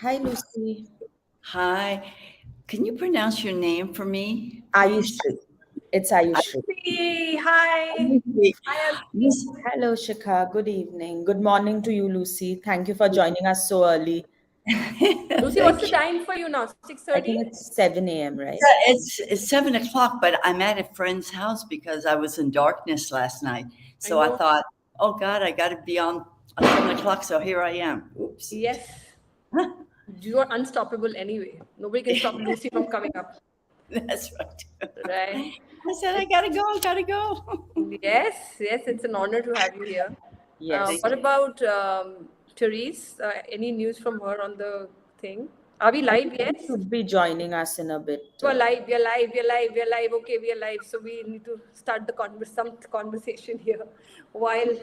Hi, Lucy. Hi. Can you pronounce your name for me, please? Ayushri. It's Ayushri. Hey, hi. Lucy. Hi, Lucy. Hello, Shikha. Good evening. Good morning to you, Lucy. Thank you for joining us so early. Lucy, what's Thank the you. time for you now? I 6:30? think it's 7 a.m., right? It's 7 o'clock, but I'm at a friend's house because I was in darkness last night. I So I know. thought, oh God, I got to be on at 7 o'clock. So here I am. Oops. Yes, you are unstoppable anyway. Nobody can stop Lucy from coming up, That's right. right? I said, I It's, gotta go, gotta go. yes, yes, it's an honor to have you here. Yes. What about Therese? Any news from her on the thing? Are we I live? think she Yes. should be joining us in a bit. We're live, we're live, we're live, we're live. Okay, we are live. So we need to start the some conversation here while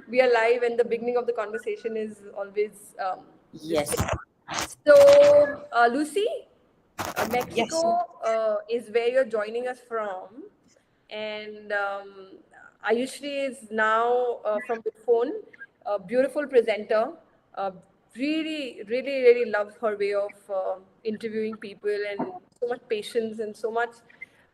we are live, and the beginning of the conversation is always this thing. Yes. So, Lucy, Yes. Mexico is where you're joining us from, and Ayushri is now from Vidphone, a beautiful presenter. Uh, really love her way of interviewing people and so much patience and so much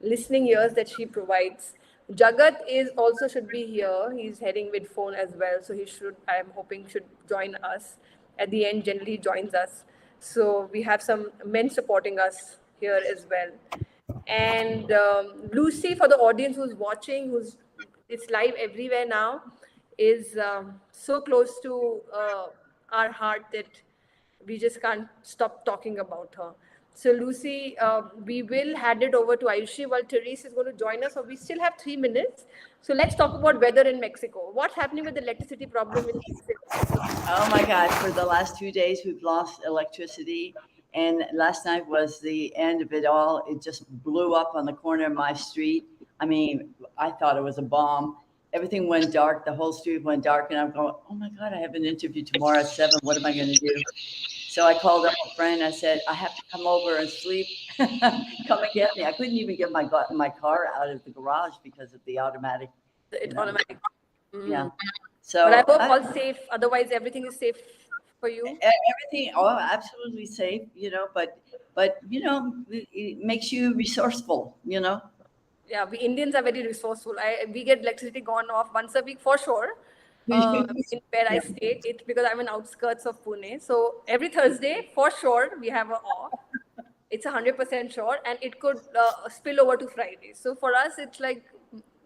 listening ears that she provides. Jagat is also should be here. He's heading with phone as well, so he should. I'm hoping should join us at the end. Generally joins us. So we have some men supporting us here as well. And Lucy, for the audience who's watching, who's it's live everywhere now, is so close to our heart that we just can't stop talking about her. So Lucy, we will hand it over to Ayushi while Therese is going to join us. So we still have 3 minutes. So let's talk about weather in Mexico. What's happening with the electricity problem in Mexico? Oh my God, for the last 2 days, we've lost electricity. And last night was the end of it all. It just blew up on the corner of my street. I mean, I thought it was a bomb. Everything went dark. The whole street went dark. And I'm going, oh my God, I have an interview tomorrow at 7. What am I going to do? So I called up a friend. I said, I have to come over and sleep. Come and get me. I couldn't even get my car out of the garage because of the automatic, It you know. automatic. Yeah. But I So hope all safe. Otherwise, everything is safe for you. everything, oh, absolutely safe, but it makes you resourceful. Yeah, we Indians are very resourceful. We get electricity gone off once a week for sure. In where I Yeah. stay, it's because I'm in outskirts of Pune. So every Thursday, for sure, we have a off. It's 100% sure, and it could spill over to Friday. So for us, it's like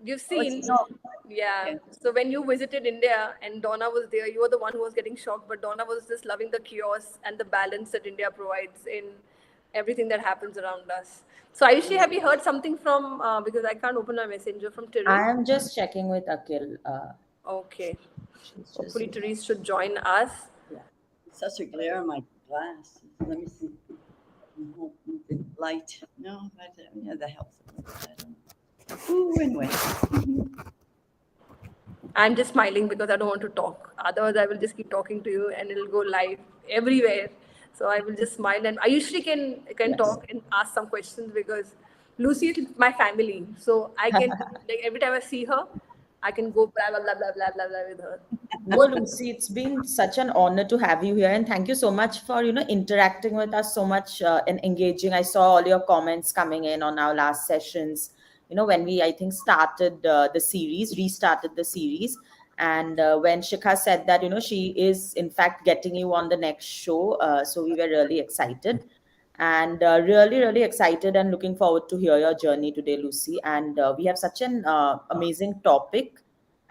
you've Oh, it's seen, no. yeah. Yeah. So when you visited India and Donna was there, you were the one who was getting shocked, but Donna was just loving the chaos and the balance that India provides in everything that happens around us. So Ayushi, have you heard something from, because I can't open my messenger from Therese? I am just checking with Akhil. Okay. She's just, Hopefully Therese should join us. yeah. It's such a glare on my glass. Let me see. The light. No, but yeah, that helps. I don't know. Ooh, anyway. I'm just smiling because I don't want to talk. Otherwise, I will just keep talking to you and it'll go live everywhere. So I will just smile, and I usually can Yes. talk and ask some questions because Lucy is my family. So I can, like, every time I see her, I can go blah blah blah blah blah blah, blah with her. No, Lucy, it's been such an honor to have you here, and thank you so much for interacting with us so much and engaging. I saw all your comments coming in on our last sessions. When we I think started the series, restarted the series, and when Shikha said that she is in fact getting you on the next show, so we were really excited, and really excited and looking forward to hear your journey today, Lucy. And we have such an amazing topic,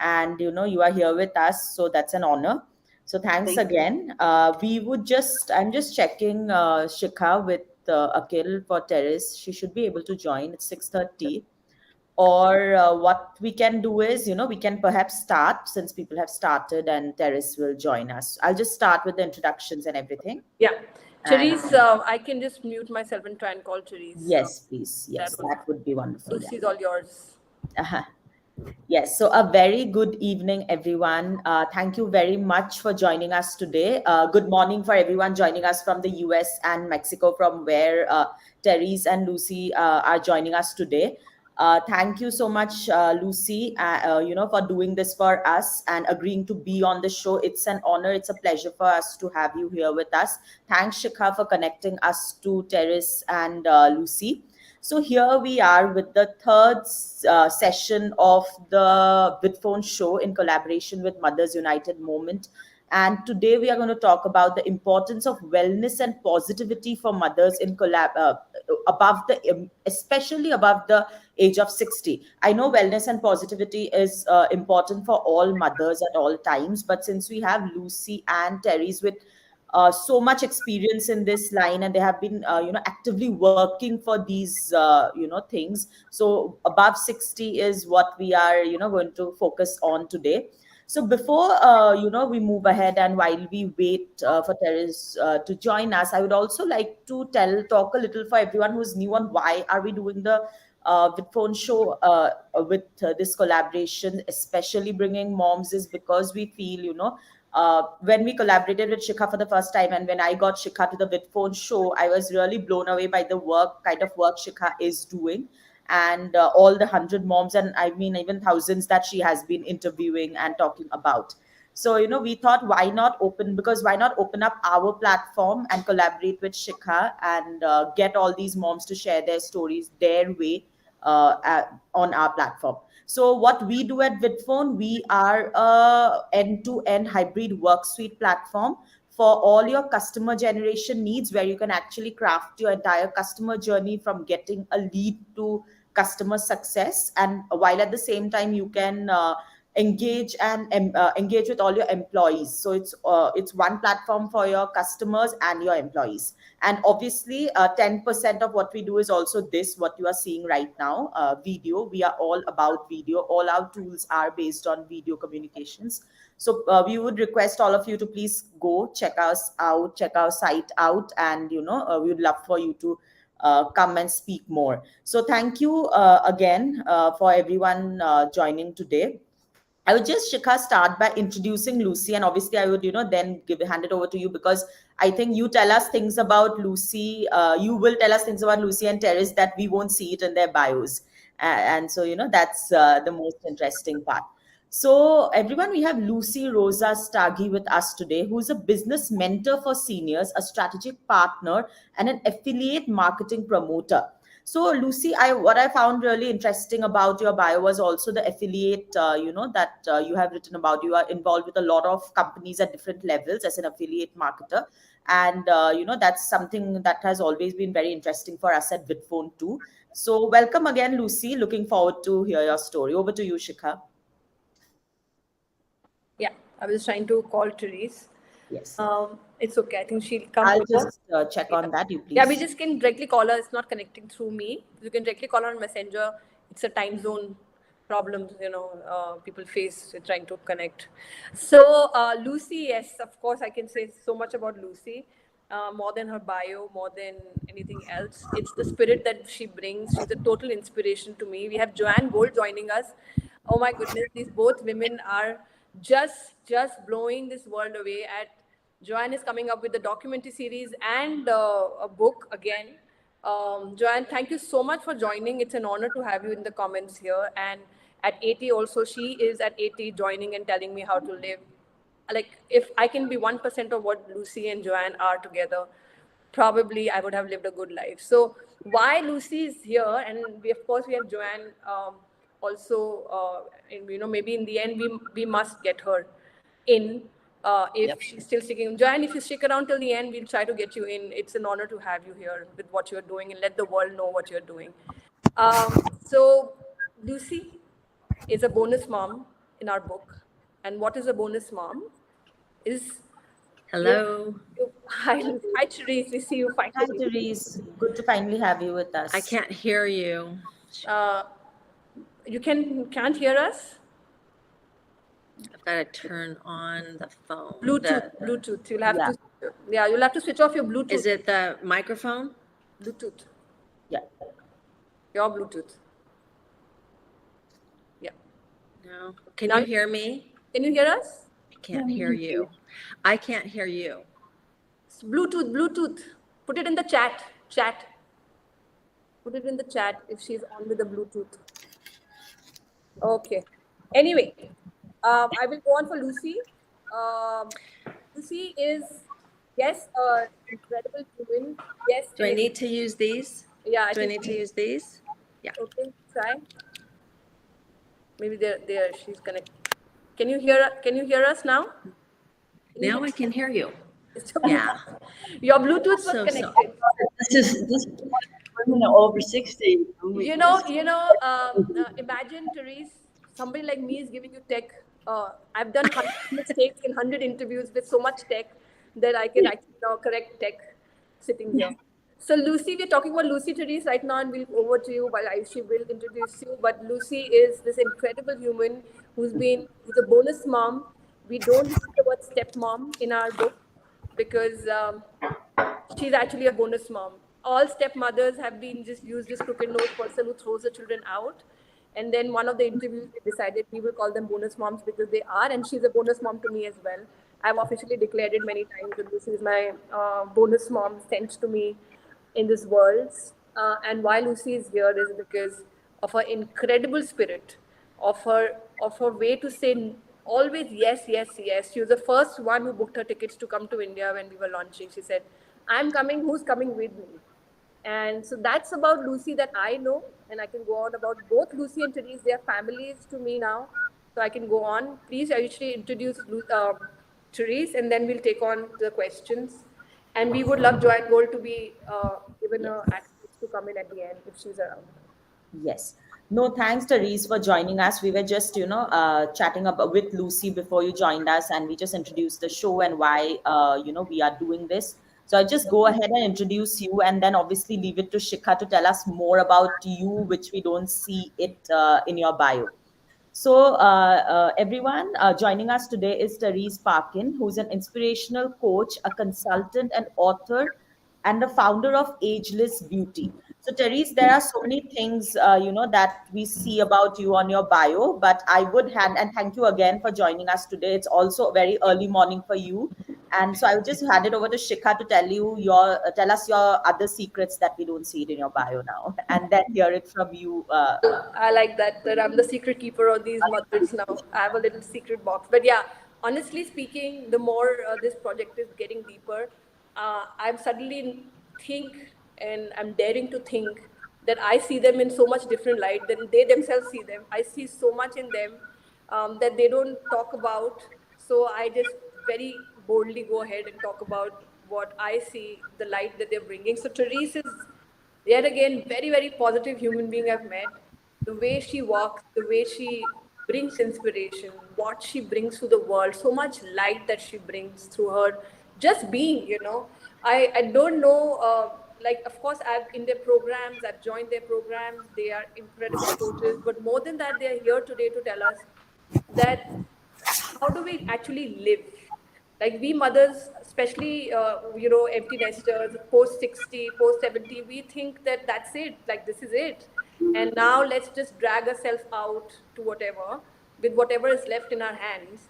and you are here with us, so that's an honor. So thanks Thank you. again. I'm just checking Shikha with Akhil for Terrace. She should be able to join at 6:30. Or what we can do is, we can perhaps start, since people have started and Terrace will join us. I'll just start with the introductions and everything. Yeah. And Therese, I can just mute myself and try and call Therese. yes, please. That Yes, would, that would be wonderful. Yeah. Lucy's all yours. Uh-huh. Yes, so a very good evening, everyone. Thank you very much for joining us today. Good morning for everyone joining us from the US and Mexico, from where Therese and Lucy are joining us today. Thank you so much, Lucy, for doing this for us and agreeing to be on the show. It's an honor. It's a pleasure for us to have you here with us. Thanks, Shikha, for connecting us to Terrace and Lucy. So here we are with the third session of the Vidphone show in collaboration with Mothers United Movement. And today we are going to talk about the importance of wellness and positivity for mothers in above especially above the age of 60. I know wellness and positivity is important for all mothers at all times, but since we have Lucy and Terry's with so much experience in this line, and they have been actively working for these things, so above 60 is what we are going to focus on today. So before we move ahead, and while we wait for Teres to join us, I would also like to talk a little for everyone who's new on why are we doing the Vidphone show with this collaboration, especially bringing moms, is because we feel when we collaborated with Shikha for the first time, and when I got Shikha to the Vidphone show, I was really blown away by the kind of work Shikha is doing, and all the 100 moms, and I mean even thousands that she has been interviewing and talking about. So we thought, why not open up our platform and collaborate with Shikha and get all these moms to share their stories their way on our platform. So what we do at Vidphone, we are a end-to-end hybrid work suite platform for all your customer generation needs, where you can actually craft your entire customer journey from getting a lead to customer success, and while at the same time you can engage with all your employees. So it's one platform for your customers and your employees. And obviously 10% of what we do is also this, what you are seeing right now, video. We are all about video. All our tools are based on video communications. So we would request all of you to please go check us out, check our site out, and we would love for you to come and speak more. So thank you again for everyone joining today. I would just, Shikha, start by introducing Lucy, and obviously I would, then hand it over to you, because I think you tell us things about Lucy. You will tell us things about Lucy and Terrace that we won't see it in their bios, and so that's the most interesting part. So everyone, we have Lucy Rosa Staghi with us today, who is a business mentor for seniors, a strategic partner, and an affiliate marketing promoter. So Lucy, what I found really interesting about your bio was also the affiliate, that you have written about. You are involved with a lot of companies at different levels as an affiliate marketer, and that's something that has always been very interesting for us at Vidphone too. So welcome again, Lucy. Looking forward to hear your story. Over to you, Shikha. Yeah, I was trying to call Therese. Yes. It's okay. I think she'll come I'll over. just check on that, you please. Yeah, we just can directly call her. It's not connecting through me. You can directly call her on Messenger. It's a time zone problems, people face with trying to connect. So Lucy, yes, of course, I can say so much about Lucy. More than her bio, more than anything else. It's the spirit that she brings. She's a total inspiration to me. We have Joanne Gold joining us. Oh my goodness, these both women are just blowing this world away. Joanne is coming up with the documentary series and a book again. Joanne, thank you so much for joining. It's an honor to have you in the comments here. And at 80 also, she is at 80 joining and telling me how to live. Like, if I can be 1% of what Lucy and Joanne are together, probably I would have lived a good life. So why Lucy is here, and of course we have Joanne also, and maybe in the end we must get her in if she's still sticking. Joanne, if you stick around till the end, we'll try to get you in. It's an honor to have you here with what you're doing, and let the world know what you're doing. So Lucy is a bonus mom in our book. And what is a bonus mom? Is Hello. Hi, Therese. We see you finally. Hi, Therese. Good to finally have you with us. I can't hear you. You can't hear us? I've got to turn on the phone. Bluetooth. You'll have to switch off your Bluetooth. Is it the microphone? Bluetooth. Yeah. Your Bluetooth. Yeah. No. Can you hear me? Can you hear us? I can't hear you. I can't hear you. Bluetooth. Put it in the chat. Put it in the chat if she's on with the Bluetooth. Okay. Anyway, I will go on for Lucy. Um, Lucy is, yes, an incredible human. Yes, Do an I need to use these? yeah, I Do I think. need to use these? Yeah. Okay, try. Maybe there. She's connected. Can you hear? Can you hear us now? Can you Now hear? I can hear you. It's okay. Yeah. Your Bluetooth was So connected. This is women are over 60. Imagine, Therese, somebody like me is giving you tech. I've done 100 mistakes in 100 interviews with so much tech that I can actually now correct tech sitting here. So Lucy, we're talking about Lucy, Therese, right now, and we'll over to you while she will introduce you. But Lucy is this incredible human who's a bonus mom. We don't use the word stepmom in our book because she's actually a bonus mom. All stepmothers have been just used this crooked nose person who throws the children out. And then one of the interviews, we decided we will call them bonus moms because they are, and she's a bonus mom to me as well. I've officially declared it many times that this is my bonus mom sent to me in this world. And why Lucy is here is because of her incredible spirit, of her way to say always yes, yes, yes. She was the first one who booked her tickets to come to India when we were launching. She said, I'm coming, who's coming with me? And so that's about Lucy that I know, and I can go on about both Lucy and Therese. They are families to me now, so I can go on. Please, I usually introduce Therese, and then we'll take on the questions. And we would love Joanne Gold to be given Yes. access to come in at the end if she's around. Yes. No, thanks, Therese, for joining us. We were just, chatting about with Lucy before you joined us, and we just introduced the show and why, we are doing this. So I'll just go ahead and introduce you, and then obviously leave it to Shikha to tell us more about you, which we don't see it in your bio. So, everyone, joining us today is Therese Parkin, who's an inspirational coach, a consultant, an author, and the founder of Ageless Beauty. So, Therese, there are so many things, that we see about you on your bio, but I would hand, and thank you again for joining us today. It's also a very early morning for you. And so I would just hand it over to Shikha to tell us your other secrets that we don't see it in your bio now, and then hear it from you. I like that I'm the secret keeper of these mothers now. I have a little secret box. But yeah, honestly speaking, the more this project is getting deeper, I'm suddenly think and I'm daring to think that I see them in so much different light than they themselves see them. I see so much in them that they don't talk about. So I just very boldly go ahead and talk about what I see, the light that they're bringing. So Therese is yet again very very positive human being I've met. The way she walks, the way she brings inspiration, what she brings to the world, so much light that she brings through her just being, I don't know, like of course I've in their programs, I've joined their programs, they are incredible coaches, but more than that they are here today to tell us that how do we actually live, like we mothers, especially empty nesters, post 60, post 70, we think that that's it, like this is it, and now let's just drag ourselves out to whatever, with whatever is left in our hands.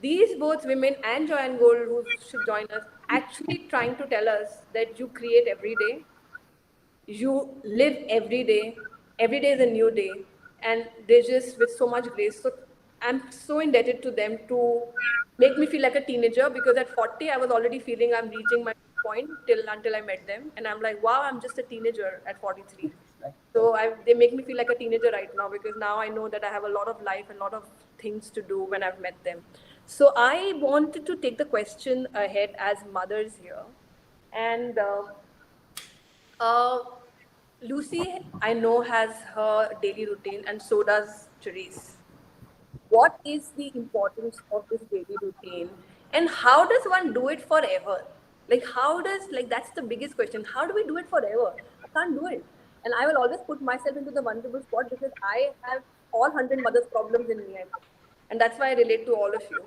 These both women and Joanne Gold, who should join us, actually trying to tell us that you create every day, you live every day is a new day, and they just with so much grace. So I'm so indebted to them to make me feel like a teenager, because at 40 I was already feeling I'm reaching my point till until I met them, and I'm like, wow, I'm just a teenager at 43. So they make me feel like a teenager right now, because now I know that I have a lot of life and a lot of things to do when I've met them. So I wanted to take the question ahead as mothers here, and uh, Lucy, I know, has her daily routine, and so does Therese. What is the importance of this daily routine, and how does one do it forever? Like that's the biggest question. How do we do it forever? I can't do it, and I will always put myself into the vulnerable spot because I have all 100 mothers' problems in me, I think, and that's why I relate to all of you.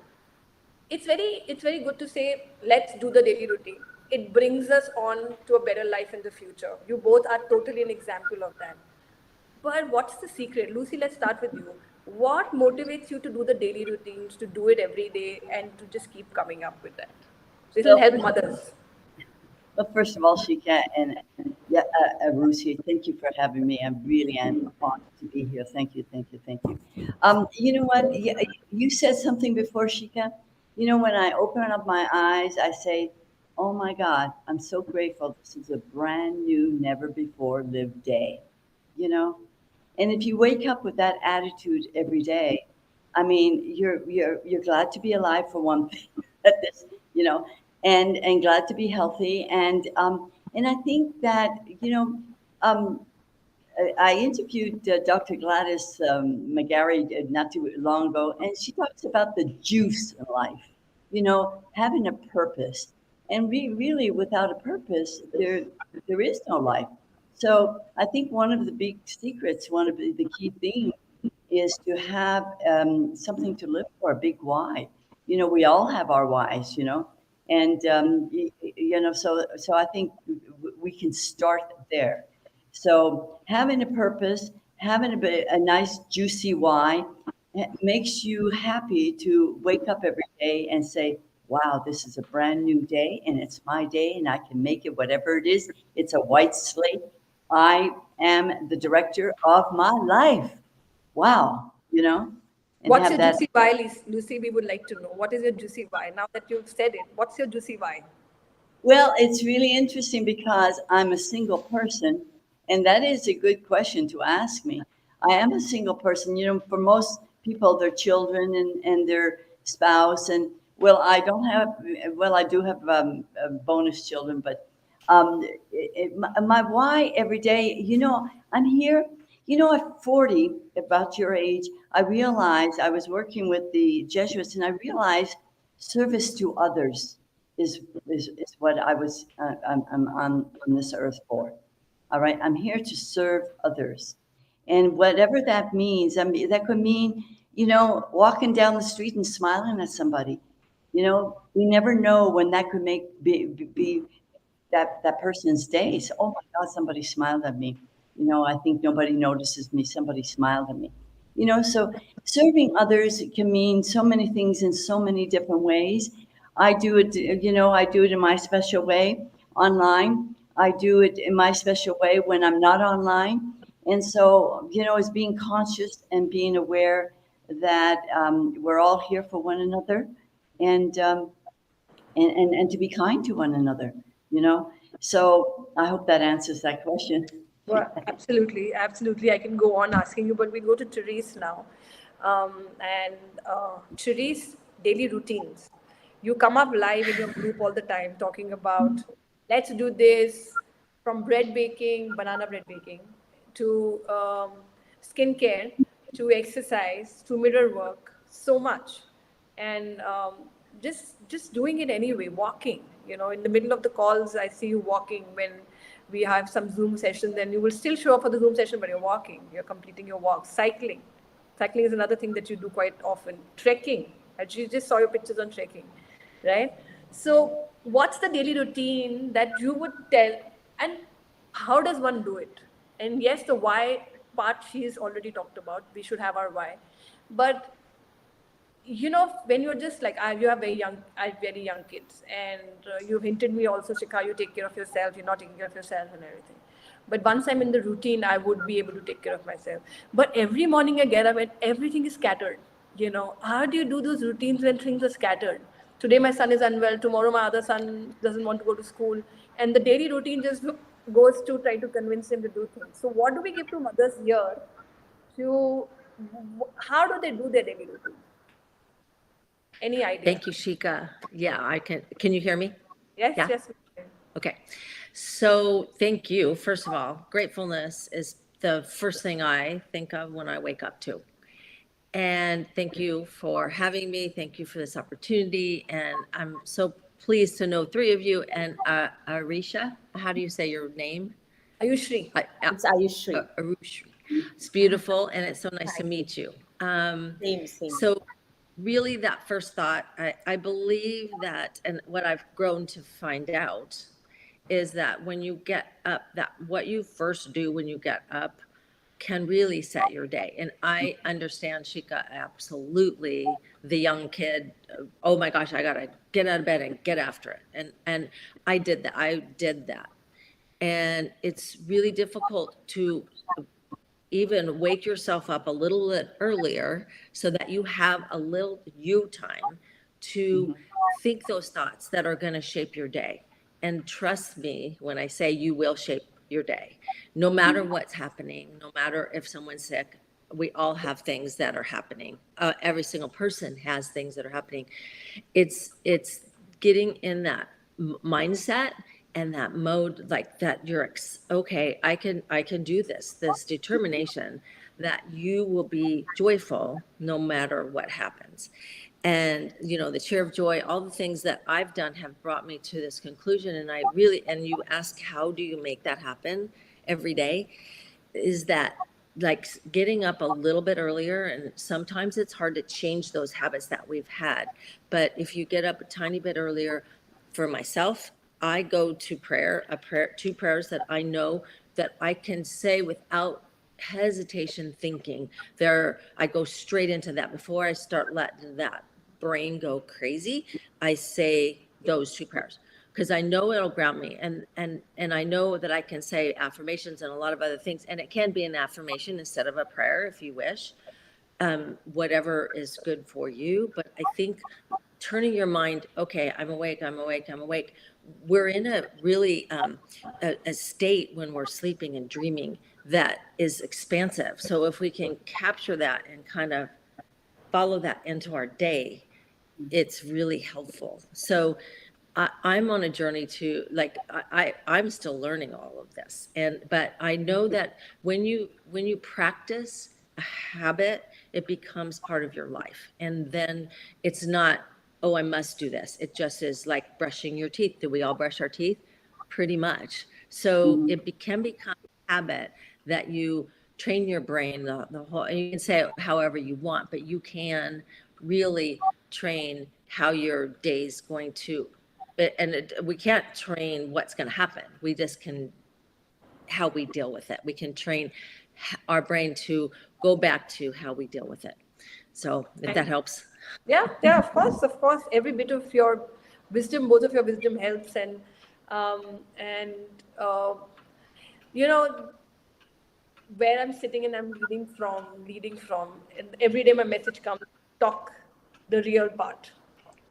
It's very good to say let's do the daily routine. It brings us on to a better life in the future. You both are totally an example of that. But what's the secret? Lucy, let's start with you. What motivates you to do the daily routines, to do it every day, and to just keep coming up with that? This will So help mothers. Well, first of all, Shika and yeah, Rusi, thank you for having me. I really am honored to be here. Thank you, thank you, thank you. You know what? You said something before, Shika. You know, when I open up my eyes, I say, "Oh my God, I'm so grateful. This is a brand new, never before lived day." You know, and if you wake up with that attitude every day, I mean, you're glad to be alive for one thing. At this, you know, and glad to be healthy. And I think that um, I interviewed Dr. Gladys McGarry not too long ago, and she talks about the juice in life. You know, having a purpose, and really without a purpose, there is no life. So I think one of the big secrets, one of the key themes is to have something to live for, a big why. You know, we all have our whys, you know, and so I think we can start there. So having a purpose, having a nice juicy why, makes you happy to wake up every day and say, "Wow, this is a brand new day, and it's my day, and I can make it whatever it is. It's a white slate. I am the director of my life." Wow, and What's have your that. juicy why, Lucy? We would like to know. What is your juicy why? Now that you've said it, what's your juicy why? Well, it's really interesting because I'm a single person, and that is a good question to ask me. I am a single person. You know, for most people, their children and their spouse, and well, I don't have. Well, I do have bonus children, but my why every day. You know, I'm here. You know, at 40, about your age, I realized I was working with the Jesuits, and I realized service to others is what I was I'm on this earth for. All right, I'm here to serve others, and whatever that means. I mean, that could mean walking down the street and smiling at somebody. You know, we never know when that could be that person's days. Oh my God, somebody smiled at me. You know, I think nobody notices me. Somebody smiled at me. You know, so serving others can mean so many things in so many different ways. I do it, I do it in my special way online. I do it in my special way when I'm not online. And so, it's being conscious and being aware that we're all here for one another, and and to be kind to one another, you know. So I hope that answers that question. Well, absolutely, absolutely. I can go on asking you, but we go to Therese now. And Therese, daily routines. You come up live in your group all the time talking about let's do this, from bread baking, banana bread baking, to skincare, to exercise, to mirror work, so much. And just doing it anyway, walking. In the middle of the calls, I see you walking when we have some Zoom session. Then you will still show up for the Zoom session, but you're walking, you're completing your walk. Cycling is another thing that you do quite often. Trekking, I just saw your pictures on trekking, right? So what's the daily routine that you would tell, and how does one do it? And yes, the why part she's already talked about, we should have our why. But when you're just like you have very young kids, and you've hinted me also, Shikha, you take care of yourself, you're not taking care of yourself and everything. But once I'm in the routine, I would be able to take care of myself. But every morning I get up and everything is scattered. How do you do those routines when things are scattered? Today my son is unwell, tomorrow my other son doesn't want to go to school, and the daily routine just goes to try to convince him to do things. So what do we give to mothers here to, how do they do their daily routine? Any idea? Thank you, Shika. Yeah, I can. Can you hear me? Yes, Yeah. yes. Okay. So thank you. First of all, gratefulness is the first thing I think of when I wake up too. And thank you for having me. Thank you for this opportunity. And I'm so pleased to know three of you. And Arisha, how do you say your name? Ayushri. It's Ayushri. Arushri. It's beautiful, and it's so nice to Thank you. meet you. Same. So really that first thought, I believe that, and what I've grown to find out is that when you get up, that what you first do when you get up can really set your day. And I understand, Shika, absolutely, the young kid, oh my gosh, I gotta get out of bed and get after it. And I did that. I did that. And it's really difficult to even wake yourself up a little bit earlier so that you have a little you time to think those thoughts that are going to shape your day. And trust me when I say you will shape your day. No matter what's happening, no matter if someone's sick, we all have things that are happening. Every single person has things that are happening. It's getting in that mindset and that mode, like that you're okay, I can do this determination that you will be joyful no matter what happens. And the chair of joy, all the things that I've done have brought me to this conclusion. And I really, and you ask, how do you make that happen every day? Is that like getting up a little bit earlier, and sometimes it's hard to change those habits that we've had, but if you get up a tiny bit earlier. For myself, I go to two prayers that I know that I can say without hesitation, thinking there. I go straight into that before I start letting that brain go crazy. I say those two prayers because I know it'll ground me, and I know that I can say affirmations and a lot of other things, and it can be an affirmation instead of a prayer if you wish, whatever is good for you. But I think turning your mind, okay, I'm awake, I'm awake, I'm awake. We're in a really a state when we're sleeping and dreaming that is expansive. So if we can capture that and kind of follow that into our day, it's really helpful. So I'm on a journey to, like, I'm still learning all of this, but I know that when you practice a habit, it becomes part of your life, and then it's not, oh, I must do this. It just is like brushing your teeth. Do we all brush our teeth? Pretty much. So can become a habit that you train your brain, the whole, and you can say it however you want, but you can really train how your day's going to, and we can't train what's going to happen. We just can how we deal with it. We can train our brain to go back to how we deal with it. So if that helps. Yeah, of course. Every bit of your wisdom, both of your wisdom helps, and uh, you know where I'm sitting and I'm leading from, and every day my message comes: talk the real part,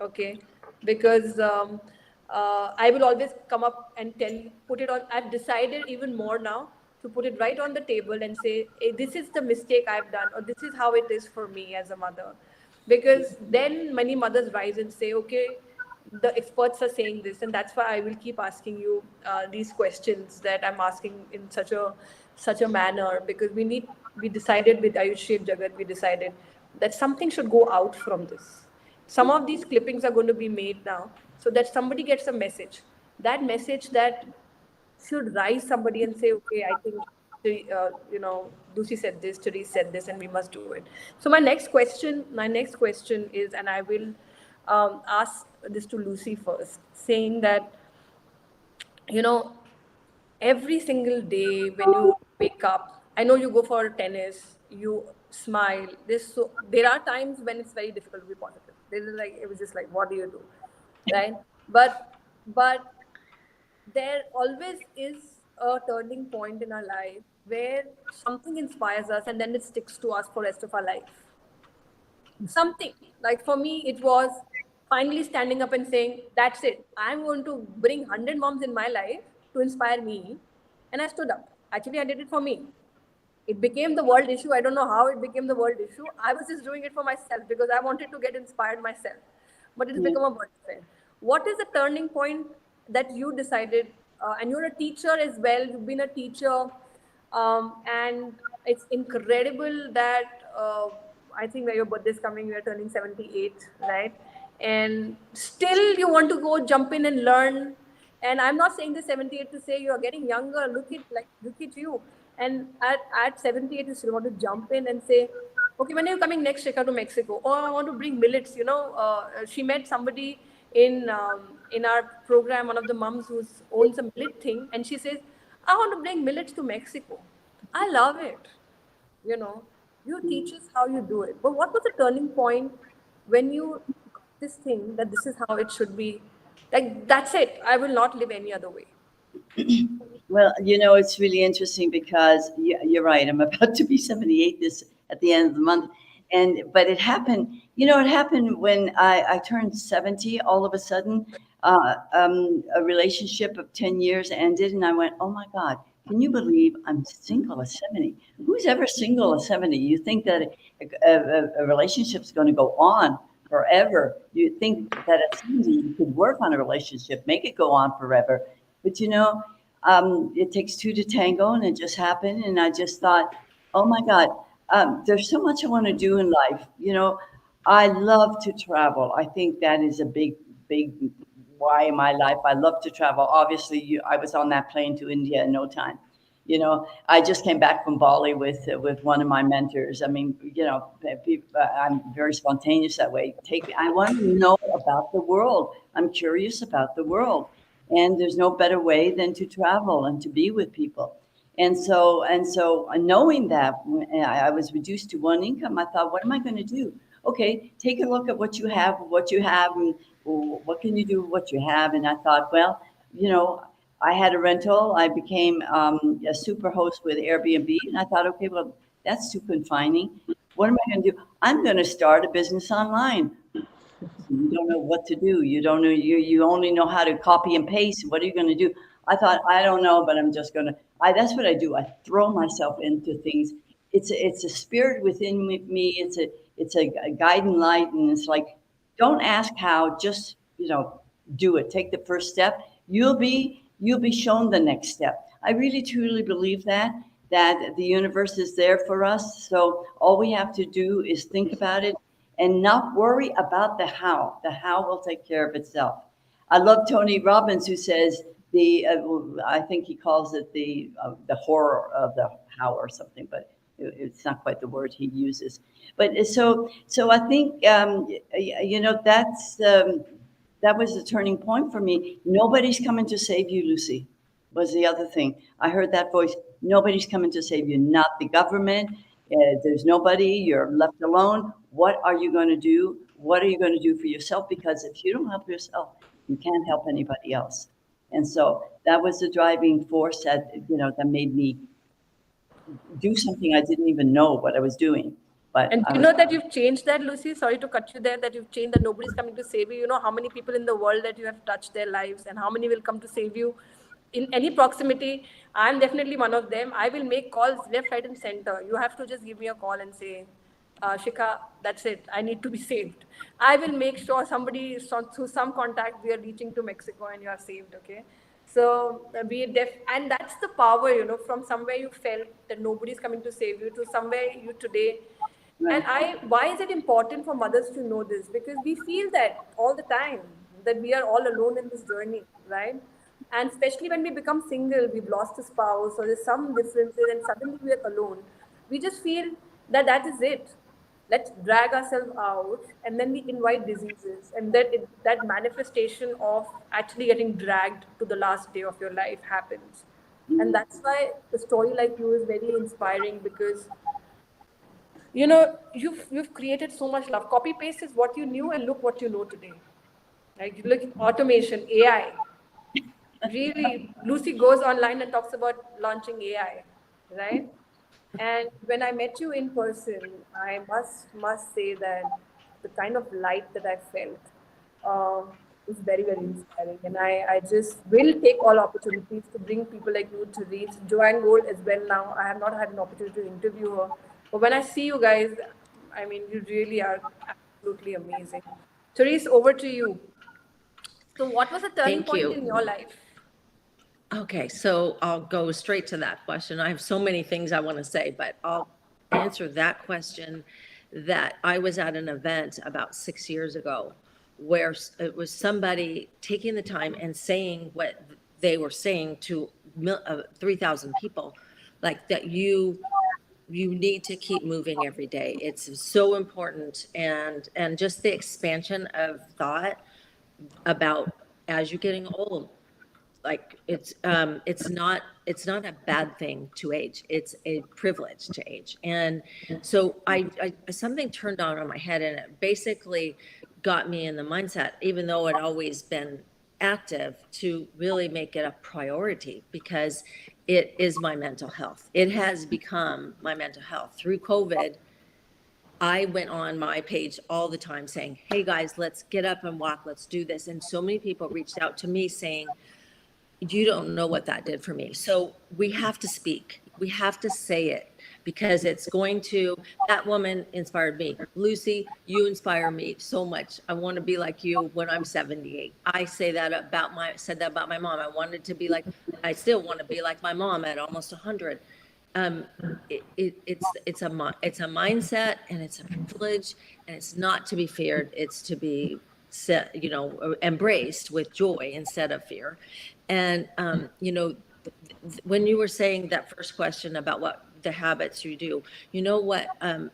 okay? Because I will always come up and put it on. I've decided even more now to put it right on the table and say, hey, this is the mistake I've done, or this is how it is for me as a mother. Because then many mothers rise and say, okay, the experts are saying this, and that's why I will keep asking you these questions that I'm asking in such a manner, because we decided with Ayush Jagat, we decided that something should go out from this. Some of these clippings are going to be made now so that somebody gets a message. That message that should rise somebody and say, okay, I think, Lucy said this, Therese said this, and we must do it. So my next question is, and I will ask this to Lucy first, saying that, you know, every single day when you wake up, I know you go for tennis, you smile. There are times when it's very difficult to be positive. It was just like, what do you do, right? But there always is a turning point in our life where something inspires us and then it sticks to us for the rest of our life. Something like, for me, it was finally standing up and saying, that's it, I'm going to bring 100 moms in my life to inspire me. And I stood up. Actually, I did it for me. It became the world issue. I don't know how it became the world issue. I was just doing it for myself because I wanted to get inspired myself. But it has become a world affair. What is the turning point that you decided? And you're a teacher as well. You've been a teacher, and it's incredible that I think that your birthday is coming. You're turning 78, right? And still, you want to go jump in and learn. And I'm not saying this 78 to say you're getting younger. Look at you. And at 78, you still want to jump in and say, okay, when are you coming next, Shikha, to Mexico? Oh, I want to bring millets. She met somebody in our program, one of the moms who owns a millet thing, and she says, I want to bring millets to Mexico. I love it. you know, you teach us how you do it. But what was the turning point when you got this thing that this is how it should be? Like, that's it. I will not live any other way. Well, it's really interesting because you're right. I'm about to be 78 this at the end of the month, but it happened. It happened when I turned 70. All of a sudden, a relationship of 10 years ended, and I went, "Oh my God, can you believe I'm single at 70? Who's ever single at 70? You think that a relationship's going to go on forever? You think that at 70 you could work on a relationship, make it go on forever, but it takes two to tango, and it just happened. And I just thought, oh my God, there's so much I want to do in life. I love to travel. I think that is a big, big why in my life. I love to travel. Obviously, I was on that plane to India in no time. I just came back from Bali with one of my mentors. I mean, I'm very spontaneous that way. Take me. I want to know about the world. I'm curious about the world, and there's no better way than to travel and to be with people. And so, knowing that I was reduced to one income, I thought, what am I going to do? Okay, take a look at what you have, and what can you do with what you have? And I thought, well, I had a rental. I became a super host with Airbnb, and I thought, okay, well, that's too confining. What am I going to do? I'm going to start a business online. You don't know what to do. You don't know. You only know how to copy and paste. What are you going to do? I thought, I don't know, but I'm just going to. That's what I do. I throw myself into things. It's a spirit within me. It's a guiding light, and it's like, don't ask how. Just do it. Take the first step. You'll be shown the next step. I really truly believe that the universe is there for us. So all we have to do is think about it and not worry about the how. The how will take care of itself. I love Tony Robbins, who says I think he calls it the horror of the how or something, but it's not quite the word he uses. But so I think that was the turning point for me. Nobody's coming to save you, Lucy. Was the other thing. I heard that voice. Nobody's coming to save you. Not the government. There's nobody. You're left alone. What are you going to do? What are you going to do for yourself? Because if you don't help yourself, you can't help anybody else. And so that was the driving force that made me do something I didn't even know what I was doing. But And I do you was know that you've changed that, Lucy? Sorry to cut you there, that you've changed that nobody's coming to save you. You know how many people in the world that you have touched their lives and how many will come to save you in any proximity. I'm definitely one of them. I will make calls left, right, and center. You have to just give me a call and say, Shika, that's it. I need to be saved. I will make sure somebody, through some contact, we are reaching to Mexico and you are saved, okay? So and that's the power, from somewhere you felt that nobody's coming to save you to somewhere you today. And right. why is it important for mothers to know this? Because we feel that all the time, that we are all alone in this journey, right? And especially when we become single, we've lost a spouse, or there's some differences, and suddenly we are alone. We just feel that that is it. Let's drag ourselves out, and then we invite diseases, and that manifestation of actually getting dragged to the last day of your life happens. And Mhm. that's why a story like you is very inspiring, because you've created so much love. Copy paste is what you knew, and look what you know today. Like, you look, automation, AI. Really, Lucy goes online and talks about launching AI, right? And when I met you in person, I must say that the kind of light that I felt is very, very inspiring. And I just will take all opportunities to bring people like you to reach Joanne Gold as well. Now I have not had an opportunity to interview her, but when I see you guys, I mean, you really are absolutely amazing. Therese, over to you. So, what was the turning Thank point you. in your life? Okay, so I'll go straight to that question. I have so many things I want to say, but I'll answer that question. That I was at an event about 6 years ago where it was somebody taking the time and saying what they were saying to 3,000 people, like that you need to keep moving every day. It's so important, and just the expansion of thought about as you're getting old, like it's not a bad thing to age. It's a privilege to age. And so I something turned on my head, and it basically got me in the mindset, even though it always been active, to really make it a priority, because it is my mental health. It has become my mental health. Through COVID, I went on my page all the time saying, hey guys, let's get up and walk, let's do this. And so many people reached out to me saying, you don't know what that did for me. So we have to speak. We have to say it, because it's going to, that woman inspired me. Lucy, you inspire me so much. I want to be like you when I'm 78. I said that about my mom. I wanted to be like, I still want to be like my mom at almost 100. Um, it's a mindset, and it's a privilege, and it's not to be feared. It's to be embraced with joy instead of fear. And when you were saying that first question about what the habits you do,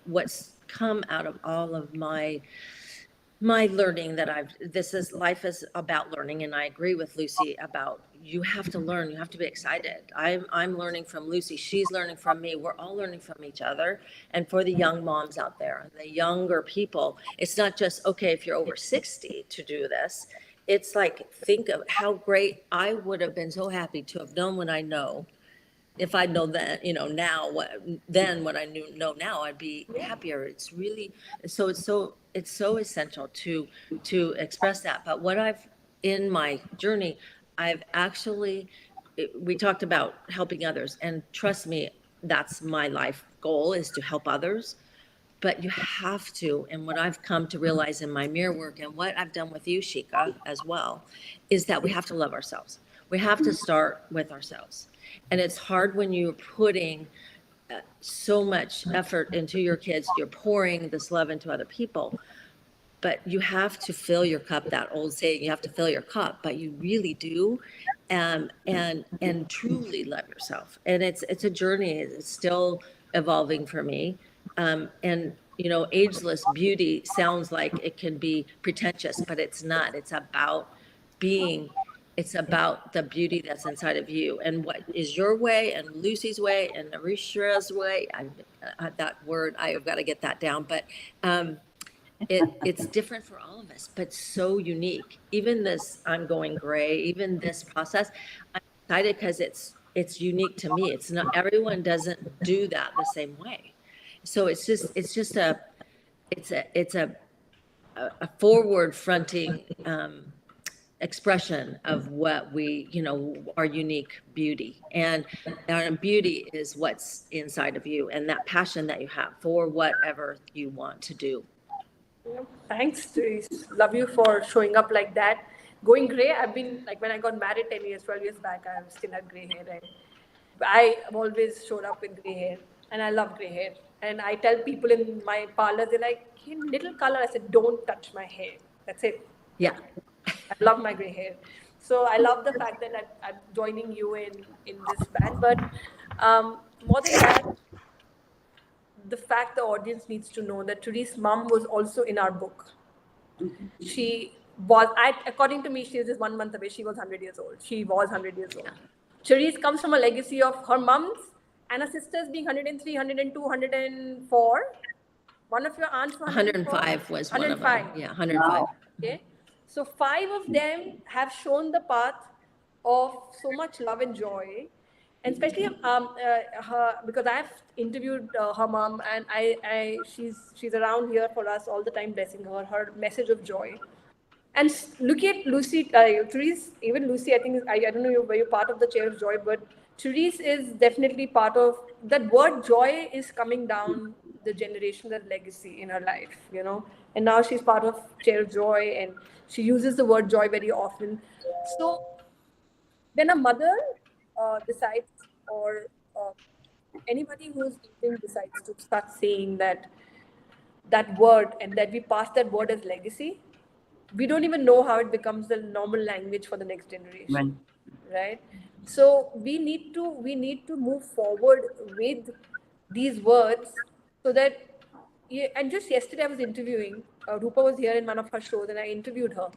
what's come out of all of my learning that life is about learning. And I agree with Lucy about, you have to learn, you have to be excited. I'm learning from Lucy. She's learning from me. We're all learning from each other. And for the young moms out there, the younger people, it's not just, okay, if you're over 60 to do this. It's like, think of how great I would have been, so happy to have known what I know. If I'd known then, now what I know now, I'd be happier. It's really, so it's so essential to express that. But in my journey, I've actually, we talked about helping others, and trust me, that's my life goal, is to help others. But you have to, and what I've come to realize in my mirror work, and what I've done with you, Shika, as well, is that we have to love ourselves. We have to start with ourselves. And it's hard when you're putting so much effort into your kids, you're pouring this love into other people, but you have to fill your cup. That old saying, you have to fill your cup, but you really do. And truly love yourself. And it's a journey. It's still evolving for me. And ageless beauty sounds like it can be pretentious, but it's not. Being it's about the beauty that's inside of you, and what is your way, and Lucy's way, and Arisha's way. That word, I've got to get that down. But it's different for all of us, but so unique. Even this, I'm going gray, even this process, I'm excited because it's unique to me. It's not, everyone doesn't do that the same way. So it's just a forward fronting expression of what our unique beauty. And our beauty is what's inside of you, and that passion that you have for whatever you want to do. Thanks, Therese. Love you for showing up like that. Going gray, I've been, like, when I got married 10 years, 12 years back, I still had gray hair. And I have always showed up with gray hair, and I love gray hair. And I tell people in my parlor, they're like, hey, little color. I said, don't touch my hair. That's it. Yeah. I love my gray hair. So I love the fact that I'm joining you in this band. But more than that, the fact the audience needs to know that Therese's mom was also in our book. She was, according to me, she is just 1 month away. She was 100 years old. She was 100 years old. Therese comes from a legacy of her mom's and her sisters being 103, 102, 104. One of your aunts was 105 was one of them. Yeah, 105. Okay. So 5 of them have shown the path of so much love and joy. And especially her, because I've interviewed her mom, and she's around here for us all the time, blessing her message of joy. And look at Lucy, Therese, even Lucy, I think, I don't know where you're part of the Chair of Joy, but Therese is definitely part of that. Word joy is coming down the generational legacy in her life, and now she's part of Chair of Joy, and she uses the word joy very often. So when a mother decides, or anybody who's eating decides to start saying that word, and that we pass that word as legacy, we don't even know how it becomes the normal language for the next generation, right? So we need to move forward with these words, so that, and just yesterday I was interviewing, Rupa was here in one of her shows, and I interviewed her,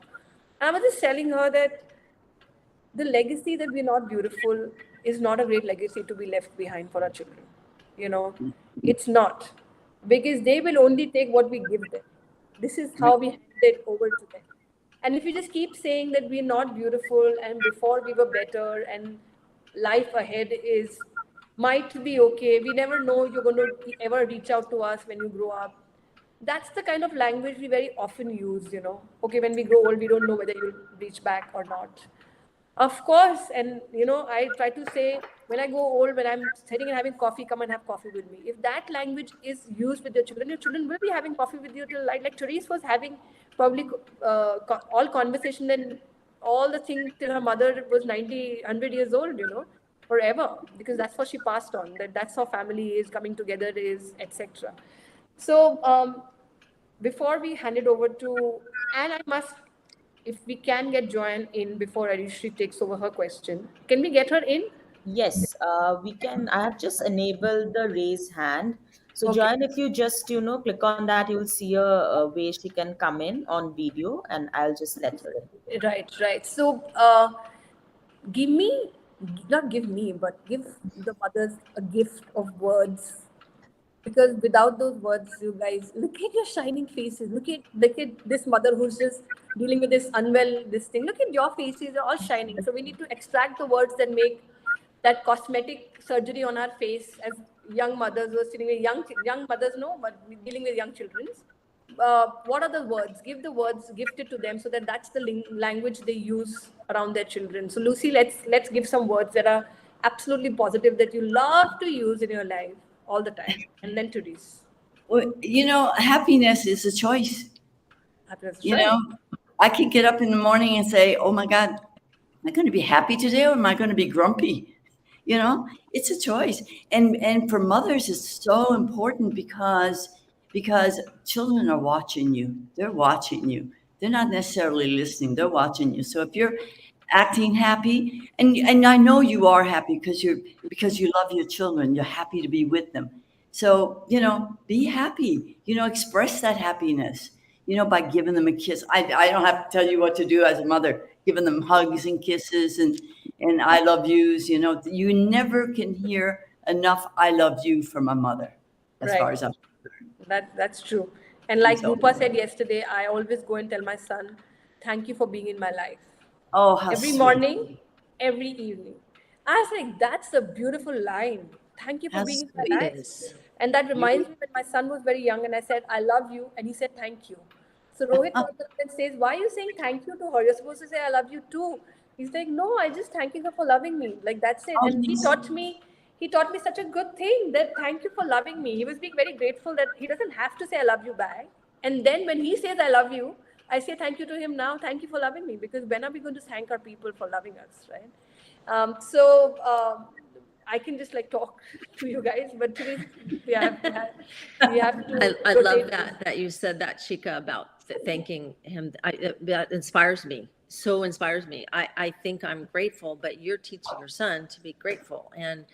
and I was just telling her that the legacy that we're not beautiful is not a great legacy to be left behind for our children. You know, it's not, because they will only take what we give them. This is how we hand it over to them. And if you just keep saying that we're not beautiful and before we were better and life ahead is might be okay, we never know you're going to ever reach out to us when you grow up. That's the kind of language we very often use, you know. Okay, when we grow old, we don't know whether you'll reach back or not. Of course, and you know, I try to say when I go old, when I'm sitting and having coffee, come and have coffee with me. If that language is used with your children will be having coffee with you till like Therese was having probably all conversation and all the thing till her mother was 90, 100 years old, you know, forever, because that's what she passed on. That's how family is coming together is, etc. So before we hand it over to, and I must, if we can get Joanne in before Arishri takes over her question, can we get her in? Yes, we can. I have just enabled the raise hand. So, Okay, Joanne, if you just, click on that, you'll see a way she can come in on video, and I'll just let her in. right, right. So give me, not give me, but give the mothers a gift of words, because without those words, you guys, look at your shining faces. Look at this mother who's just dealing with this unwell this thing. Look at your faces, they're all shining. So we need to extract the words that make that cosmetic surgery on our face as young mothers who are sitting with young mothers, no, but dealing with young children. What are the words? Give the words, gift it to them, so that that's the language they use around their children. So Lucy, let's give some words that are absolutely positive that you love to use in your life all the time. And then Therese, Well, happiness is a choice. happiness, You right? know, I could get up in the morning and say, "Oh my God, am I going to be happy today or am I going to be grumpy?" It's a choice. And for mothers, it's so important because children are watching you. They're watching you. They're not necessarily listening. They're watching you. So if you're acting happy, and I know you are happy because you love your children, you're happy to be with them. So, be happy, express that happiness, by giving them a kiss. I don't have to tell you what to do as a mother, giving them hugs and kisses and I love yous. You never can hear enough I love you from a mother, as far Right. as I'm That's true. And concerned. like So, Rupa said yesterday, I always go and tell my son, thank you for being in my life. oh, how Every sweet. morning, every evening. I was like, that's a beautiful line. Thank you for How being in sweet. my It life. is. And that You, reminds me when my son was very young and I said, I love you. And he said, thank you. So Rohit comes up and says, why are you saying thank you to her? You're supposed to say, I love you too. He's like, no, I just thank you for loving me. Like, that's it. oh, And he taught me such a good thing, that thank you for loving me. He was being very grateful that he doesn't have to say, I love you back. And then when he says, I love you, I say thank you to him now. Thank you for loving me. Because when are we going to thank our people for loving us, right? I can just like talk to you guys, but today we have to I love rotate this. that you said that, Chica, about thanking him. That inspires me. So inspires me. I think I'm grateful, but you're teaching your son to be grateful, and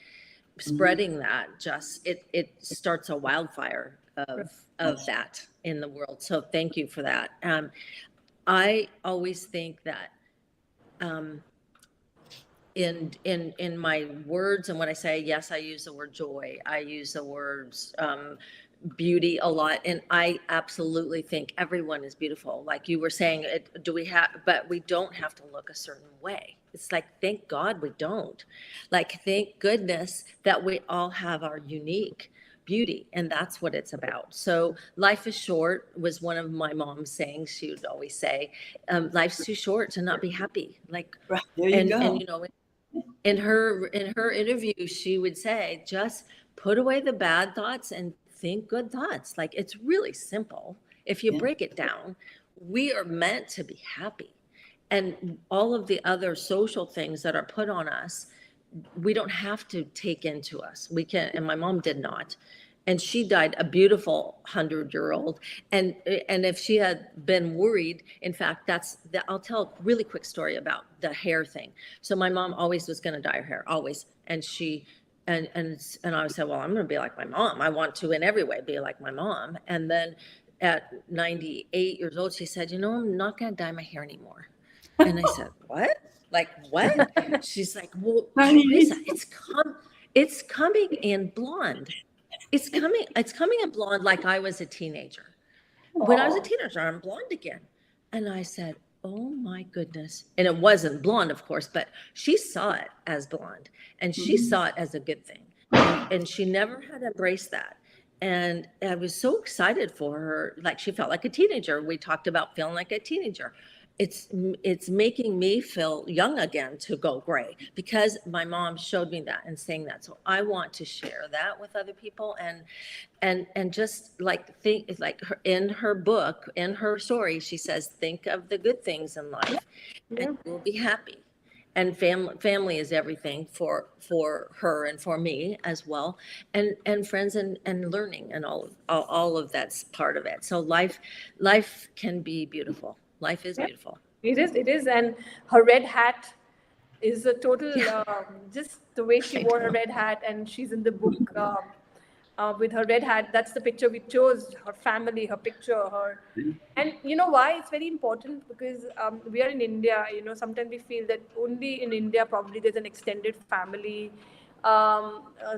spreading that it starts a wildfire of that in the world. So thank you for that. I always think that in my words, and when I say yes, I use the word joy. I use the words beauty a lot, and I absolutely think everyone is beautiful. Like you were saying, but we don't have to look a certain way. It's like, thank God we don't. Like, thank goodness that we all have our unique beauty, and that's what it's about. So life is short was one of my mom's sayings. She would always say, life's too short to not be happy. Like, right, there you and go. in her interview, she would say, just put away the bad thoughts and think good thoughts. Like, it's really simple. If you Yeah. break it down, we are meant to be happy. And all of the other social things that are put on us, we don't have to take into us. We can, and my mom did not. And she died a beautiful 100-year-old. And if she had been worried, in fact, I'll tell a really quick story about the hair thing. So my mom always was going to dye her hair, always. And I always said, well, I'm going to be like my mom. I want to in every way be like my mom. And then at 98 years old, she said, I'm not going to dye my hair anymore. And I said, what? Like, what? She's like, well, Honey, Teresa, it's coming in blonde. It's coming in blonde like I was a teenager. When I was a oh, teenager, I'm blonde again. And I said, oh my goodness. And it wasn't blonde, of course, but she saw it as blonde and she mhm. saw it as a good thing. And she never had embraced that. And I was so excited for her. Like she felt like a teenager. We talked about feeling like a teenager. It's making me feel young again to go gray because my mom showed me that and saying that. So I want to share that with other people and just like think like her, in her book, in her story, she says, think of the good things in life and Yeah. you will be happy. And family is everything for her and for me as well, and friends and learning and all of that's part of it. So life can be beautiful. Life is Yeah. beautiful. It is. And her red hat is a total, Yeah, just the way she I wore her know. red hat, and she's in the book with her red hat. That's the picture we chose, her family, her picture, her. And you know why it's very important? Because we are in India, sometimes we feel that only in India probably there's an extended family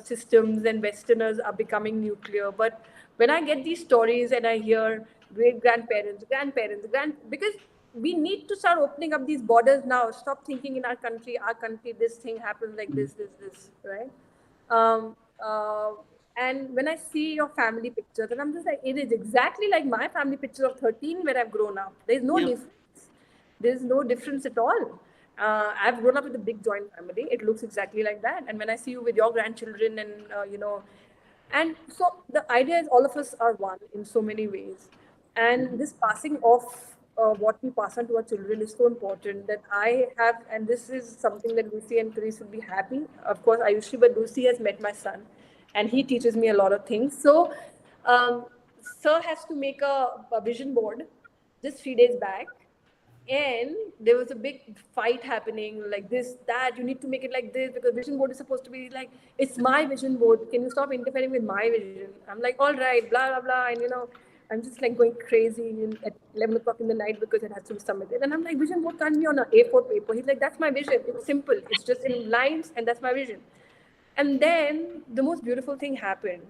systems and Westerners are becoming nuclear. But when I get these stories and I hear great because we need to start opening up these borders now. Stop thinking in our country, this thing happens like this, right? Um, uh, and when I see your family pictures, and I'm just like, it is exactly like my family picture of 13 where I've grown up. There's no Yep. difference. There's no difference at all. I've grown up with a big joint family. It looks exactly like that. And when I see you with your grandchildren, and so the idea is all of us are one in so many ways. And this passing off what we pass on to our children is so important that I have, and this is something that Lucy and Therese will be happy. Of course, I used to, but Lucy has met my son and he teaches me a lot of things. So, Sir has to make a vision board just 3 days back, and there was a big fight happening like this that you need to make it like this because vision board is supposed to be like, it's my vision board, can you stop interfering with my vision? I'm like, all right, blah blah blah. And I'm just like going crazy at 11 o'clock in the night because it has to be submitted. And I'm like, vision board can't be on an A4 paper. He's like, that's my vision, it's simple, it's just in lines and that's my vision. And then the most beautiful thing happened.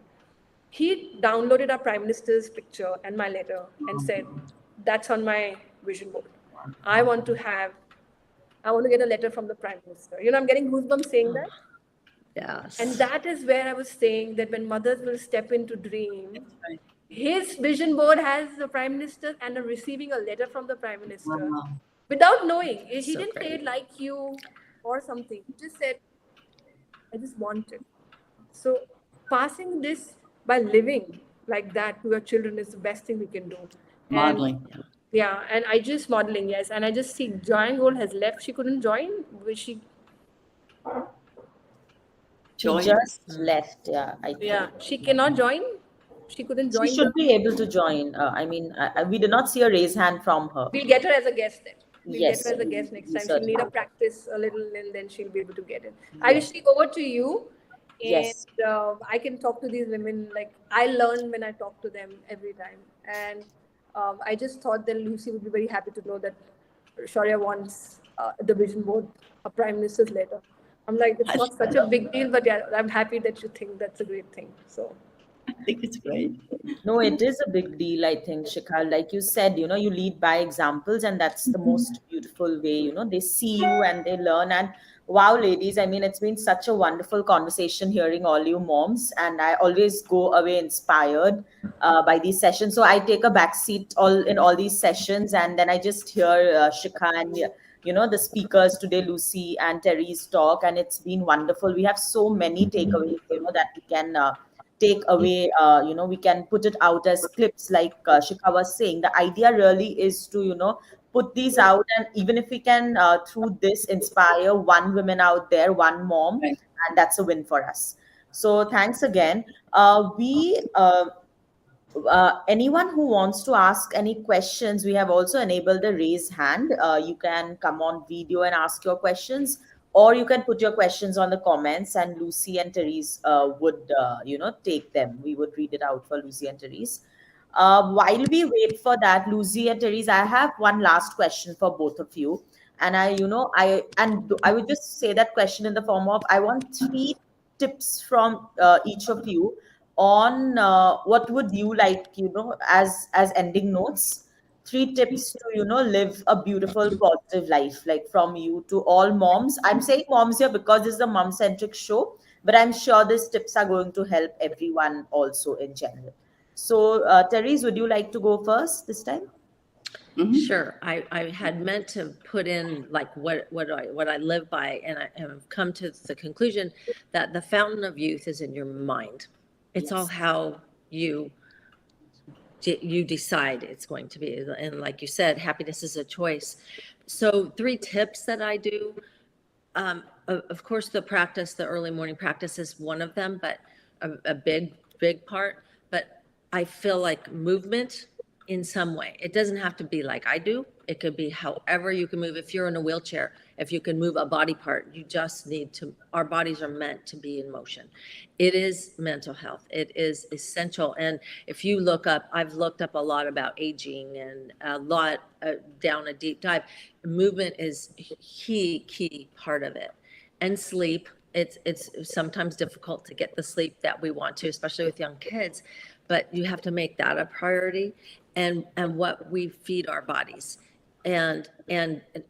He downloaded our prime minister's picture and my letter and said, that's on my vision board. I want to have, I want to get a letter from the prime minister. I'm getting goosebumps saying that. And Yes. that is where I was saying that when mothers will step into dream, That's right. his vision board has the prime minister and receiving a letter from the prime minister Wow. without knowing. He So didn't say great. it like you or something. He just said, I just want it. So passing this by living like that to your children is the best thing we can do. And Modeling. yeah, and I just modeling, yes. And I just see Joanne Gold has left. She couldn't join. She She Join. just left, yeah, I yeah, think. she cannot join. She couldn't She join the should be able to join. I mean, we did not see a raise hand from her. we'll get her as a guest then. We'll get her Yes, as a guest next we time. She'll need a certainly. practice a little and then she'll be able to get it. Yes, Ayushri, over to you. And yes. I can talk to these women like I learn when I talk to them every time. And I just thought that Lucy would be very happy to know that Shaurya wants the vision board, a prime minister's letter. I'm like, it's I not such a big deal, but yeah, I'm happy that you think that's a great thing. So, think it's great. No, it is a big deal, I think, Shikhar. Like you said, you lead by examples, and that's the most beautiful way. They see you and they learn. And wow, ladies, I mean, it's been such a wonderful conversation hearing all you moms, and I always go away inspired by these sessions. So I take a back seat all these sessions, and then I just hear Shikha and the speakers today, Lucy and Terry's talk, and it's been wonderful. We have so many takeaways, that we can. Take away, we can put it out as clips like Shikha was saying. The idea really is to, put these out, and even if we can, through this, inspire one woman out there, one mom, Right. and that's a win for us. So thanks again. We Anyone who wants to ask any questions, we have also enabled a raise hand. You can come on video and ask your questions, or you can put your questions on the comments, and Lucy and Therese would, take them. We would read it out for Lucy and Therese. While we wait for that, Lucy and Therese, I have one last question for both of you. And I would just say that question in the form of, I want three tips from each of you on what would you like, as ending notes, three tips to live a beautiful positive life, like from you to all moms. I'm saying moms here because this is a mom centric show, but I'm sure these tips are going to help everyone also in general. So Therese, would you like to go first this time? Sure. I had meant to put in like what I live by, and I have come to the conclusion that the fountain of youth is in your mind. It's all Yes. how you decide it's going to be. And like you said, happiness is a choice. So three tips that I do. Of course, the early morning practice is one of them, but a big part. But I feel like movement in some way. It doesn't have to be like I do. It could be however you can move. If you're in a wheelchair, if you can move a body part, you just need to, our bodies are meant to be in motion. It is mental health. It is essential. And if you look up, I've looked up a lot about aging and a lot down a deep dive. Movement is key part of it. And sleep. It's sometimes difficult to get the sleep that we want to, especially with young kids, but you have to make that a priority. And what we feed our bodies, and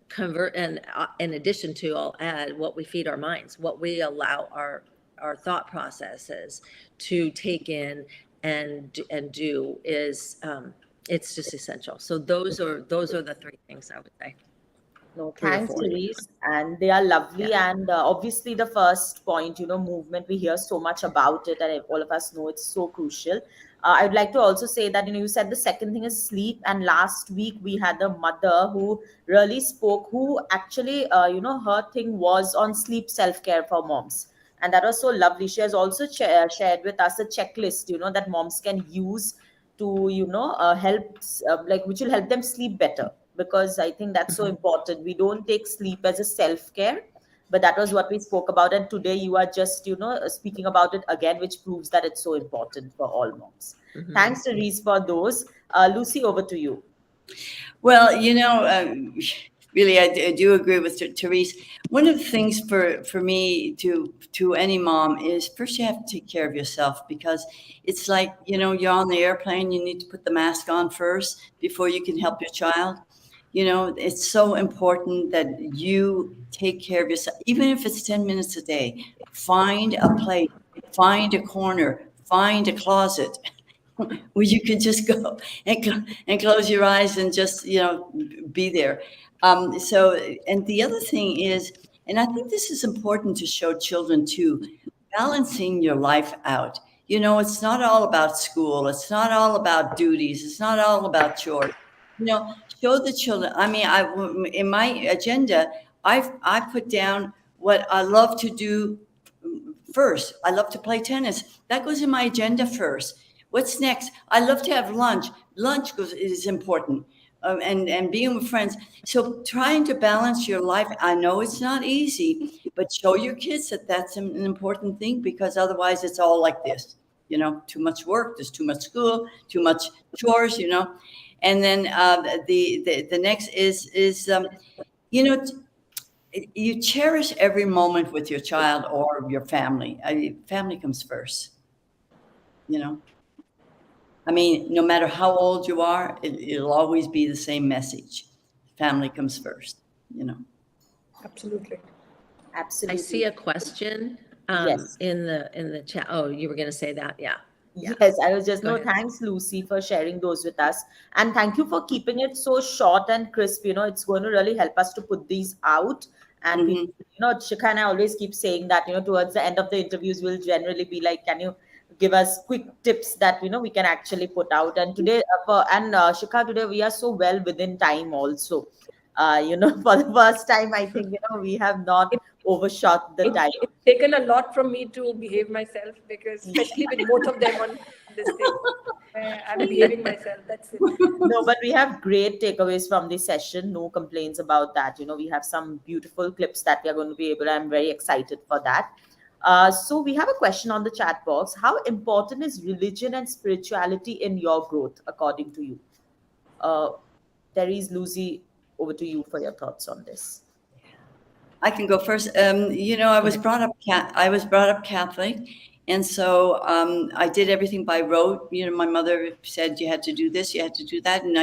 convert, and in addition to, I'll add what we feed our minds, what we allow our thought processes to take in and do is it's just essential. So those are the three things I would say. No, Three or thanks, four. Therese. And they are lovely. Yeah. And obviously, the first point, movement, we hear so much about it, and all of us know it's so crucial. I would like to also say that, you said the second thing is sleep. And last week, we had a mother who really spoke, who actually, her thing was on sleep self care for moms. And that was so lovely. She has also shared with us a checklist, that moms can use to, help, like, which will help them sleep better, because I think that's so important. We don't take sleep as a self care, but that was what we spoke about. And today you are just, speaking about it again, which proves that it's so important for all moms. Thanks, Therese, for those. Lucy, over to you. Well, really, I do agree with Therese. One of the things for me to any mom is first you have to take care of yourself, because it's like, you're on the airplane, you need to put the mask on first before you can help your child. It's so important that you take care of yourself, even if it's 10 minutes a day. Find a place, find a corner, find a closet where you can just go and close your eyes and just be there. And the other thing is, and I think this is important to show children too, balancing your life out. It's not all about school, it's not all about duties, it's not all about chores. Show the children. I mean, I in my agenda, I put down what I love to do first. I love to play tennis. That goes in my agenda first. What's next? I love to have lunch. Is important, and being with friends. So trying to balance your life. I know it's not easy, but show your kids that that's an important thing, because otherwise it's all like this. Too much work. There's too much school. Too much chores. And then the next is you know you cherish every moment with your child or your family. Family comes first. You know. I mean, no matter how old you are, it'll always be the same message. Family comes first, Absolutely. Absolutely. I see a question Yes. in the chat. Oh, you were going to say that? Yeah. Yes, I was just, Go no, ahead. thanks, Lucy, for sharing those with us. And thank you for keeping it so short and crisp. It's going to really help us to put these out. And people, Hmm. Shikha and I always keep saying that, towards the end of the interviews, we'll generally be like, can you give us quick tips that, we can actually put out? And today, Shikha, today we are so well within time also. For the first time, I think, we have not It, overshot the time. it's taken a lot from me to behave myself, because especially with both of them on this thing, I'm behaving myself. That's it. No, but we have great takeaways from the session. No complaints about that. We have some beautiful clips that we are going to be able. I'm very excited for that. So we have a question on the chat box. How important is religion and spirituality in your growth, according to you? There is Lucy. over to you for your thoughts on this. I can go first. I was brought up Catholic, and so I did everything by rote. My mother said you had to do this, you had to do that, and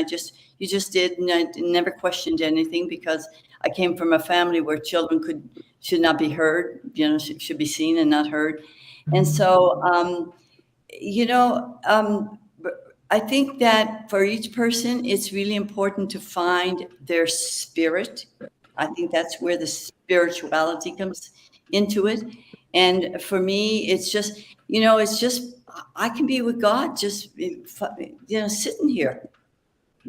you just did, and I never questioned anything because I came from a family where children should not be heard. Should be seen and not heard, and so I think that for each person, it's really important to find their spirit. I think that's where the spirituality comes into it. And for me, it's just I can be with God just, sitting here.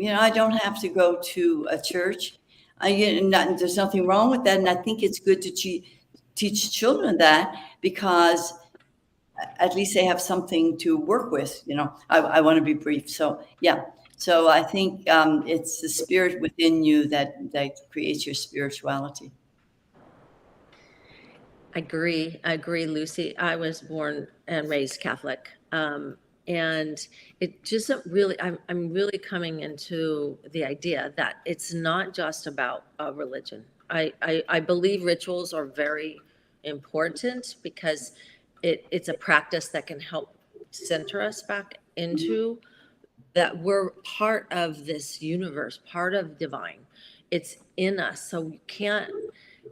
I don't have to go to a church. There's nothing wrong with that. And I think it's good to teach children that because at least they have something to work with. I want to be brief. So, yeah. So I think it's the spirit within you that creates your spirituality. I agree, Lucy. I was born and raised Catholic. And it just really, I'm really coming into the idea that it's not just about a religion. I believe rituals are very important because it's a practice that can help center us back into that we're part of this universe, part of divine. It's in us. So we can't,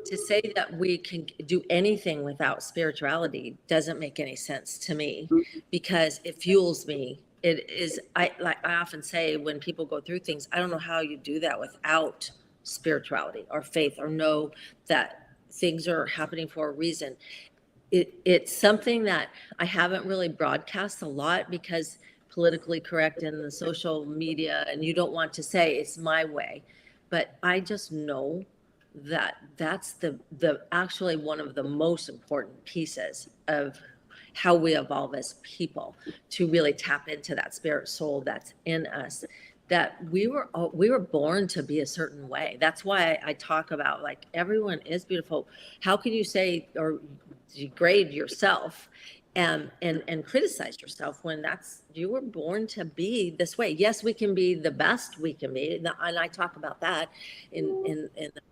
to say that we can do anything without spirituality doesn't make any sense to me because it fuels me. It is, I often say when people go through things, I don't know how you do that without spirituality or faith or know that things are happening for a reason. It's something that I haven't really broadcast a lot because politically correct in the social media, and you don't want to say it's my way, but I just know that that's the actually one of the most important pieces of how we evolve as people to really tap into that spirit soul that's in us, that we were born to be a certain way. That's why I talk about like everyone is beautiful. How can you say or degrade yourself and criticize yourself when you were born to be this way? Yes, we can be the best we can be, and I talk about that in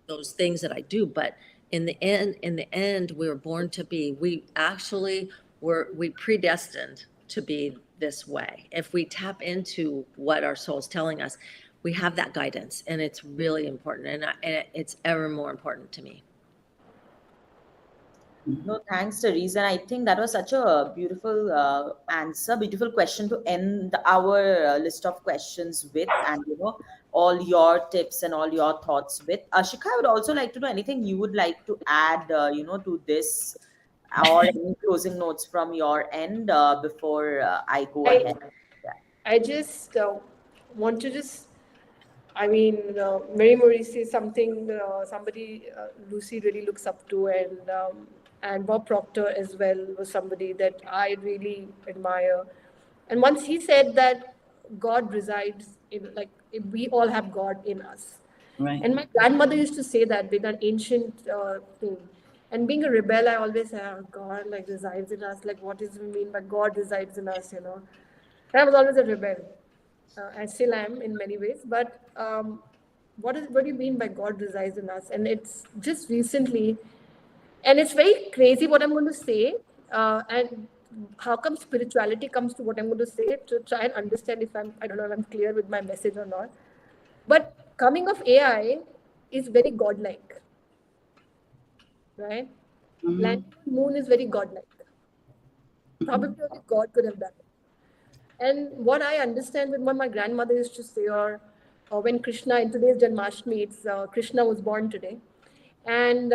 those things that I do. But in the end, we were born to be. We actually we predestined to be this way. If we tap into what our soul's telling us, we have that guidance, and it's really important, and it's ever more important to me. No, thanks, Therese. And I think that was such a beautiful answer, beautiful question to end our list of questions with, and all your tips and all your thoughts with. Ashika, I would also like to know anything you would like to add, to this, or any closing notes from your end before I go I ahead. Yeah. I just want to just, I mean, Mary Maurice is something somebody Lucy really looks up to, and Bob Proctor as well was somebody that I really admire. And once he said that God resides in, like, we all have God in us. Right. And my grandmother used to say that with an ancient thing. And being a rebel, I always say, oh, God, like, resides in us. Like, what does it mean by God resides in us, I was always a rebel. I still am in many ways. But what do you mean by God resides in us? And it's just recently, and it's very crazy what I'm going to say. And how come spirituality comes to what I'm going to say to try and understand I don't know if I'm clear with my message or not. But coming of AI is very godlike, right? Mm-hmm. Landing on moon is very godlike. Probably only God could have done it. And what I understand with what my grandmother used to say, or when Krishna, in today's Janmashtami, Krishna was born today. And,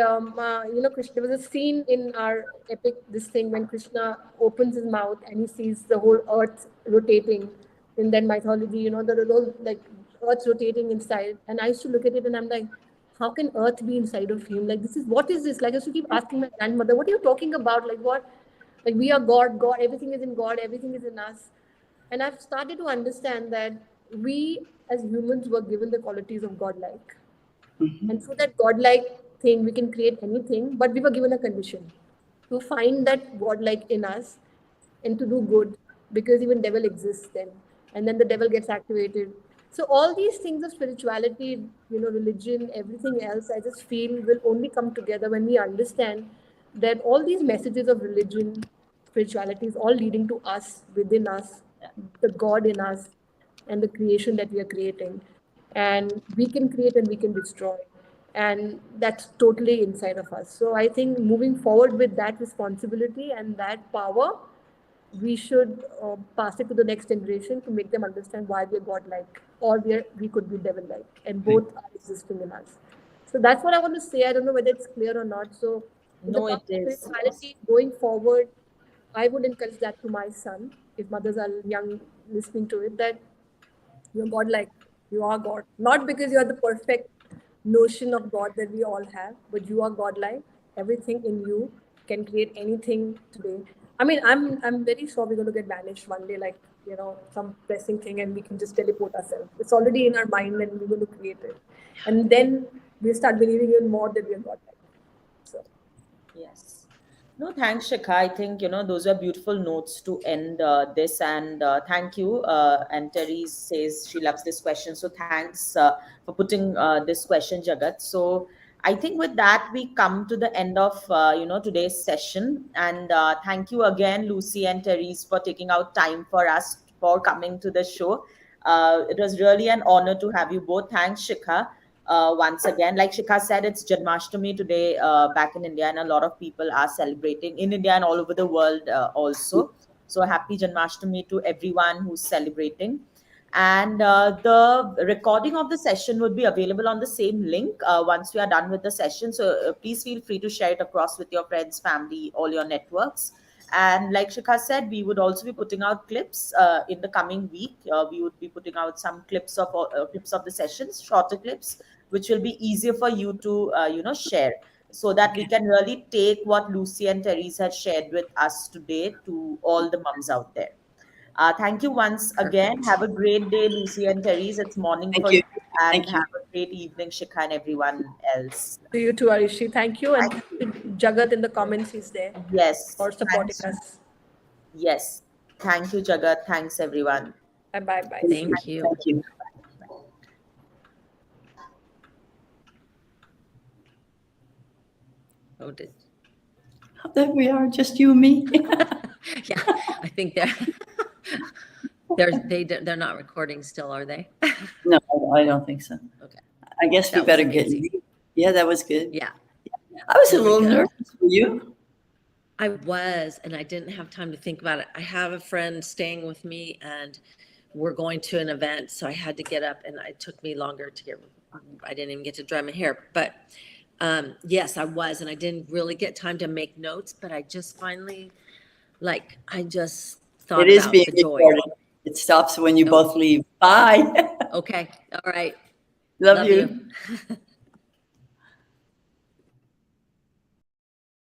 Krishna, there was a scene in our epic, this thing, when Krishna opens his mouth and he sees the whole earth rotating in that mythology, the whole, like, earth rotating inside. And I used to look at it and I'm like, how can earth be inside of him? Like, what is this? Like, I used to keep asking my grandmother, what are you talking about? Like, what? Like, we are God, everything is in God, everything is in us. And I've started to understand that we as humans were given the qualities of godlike. Mm-hmm. And through that godlike thing, we can create anything, but we were given a condition to find that godlike in us and to do good, because even devil exists then. And then the devil gets activated. So all these things of spirituality, religion, everything else, I just feel will only come together when we understand that all these messages of religion, spirituality is all leading to us, within us, the God in us, and the creation that we are creating. And we can create and we can destroy. And that's totally inside of us. So I think moving forward with that responsibility and that power, we should pass it to the next generation to make them understand why we are godlike or we could be devil-like, and both are existing in us. So that's what I want to say. I don't know whether it's clear or not. So in the No, path it of is. Yes. spirituality going forward, I would encourage that to my son, if mothers are young listening to it, that you're godlike. You are God. Not because you are the perfect notion of God that we all have, but you are godlike. Everything in you can create anything today. I mean, I'm very sure we're going to get banished one day, like some pressing thing, and we can just teleport ourselves. It's already in our mind, and we're going to create it, and then we start believing even more that we are godlike. So Yes. No, thanks, Shikha. I think, those are beautiful notes to end this. And thank you. And Terry says she loves this question. So thanks for putting this question, Jagat. So I think with that, we come to the end of, today's session. And thank you again, Lucy and Therese, for taking out time for us, for coming to the show. It was really an honor to have you both. Thanks, Shikha. Once again, like Shikha said, it's Janmashtami today back in India, and a lot of people are celebrating in India and all over the world also. So happy Janmashtami to everyone who's celebrating. And the recording of the session would be available on the same link once we are done with the session. So please feel free to share it across with your friends, family, all your networks. And like Shikha said, we would also be putting out clips in the coming week. We would be putting out some clips of the sessions, shorter clips, which will be easier for you to share, so that we Okay. can really take what Lucy and Therese had shared with us today to all the moms out there. Thank you once again. Perfect. Have a great day, Lucy and Therese. It's morning Thank for you. you, and Thank you. have a great evening, Shikha and everyone else. to you too, Arishi. Thank you, and Thank thank you. you, Jagat in the comments. He's there Yes, for supporting thanks. us. Yes, thank you, Jagat. Thanks, everyone. Bye bye bye. Thank See you. you. Thank you. Thank you. Oh, did There we are, just you and me. yeah, I think they're not recording still, are they? No, I don't think so. Okay. I guess we That was better get. amazing. Yeah, that was good. Yeah, I was a really little good. nervous for you. I was, and I didn't have time to think about it. I have a friend staying with me, and we're going to an event, so I had to get up, and it took me longer to get. I didn't even get to dry my hair, but yes, I was, and I didn't really get time to make notes. But I just finally, I just It thought is about being the joy. recorded. It stops when you Oh, both leave. Bye. okay, all right. Love Love you. you.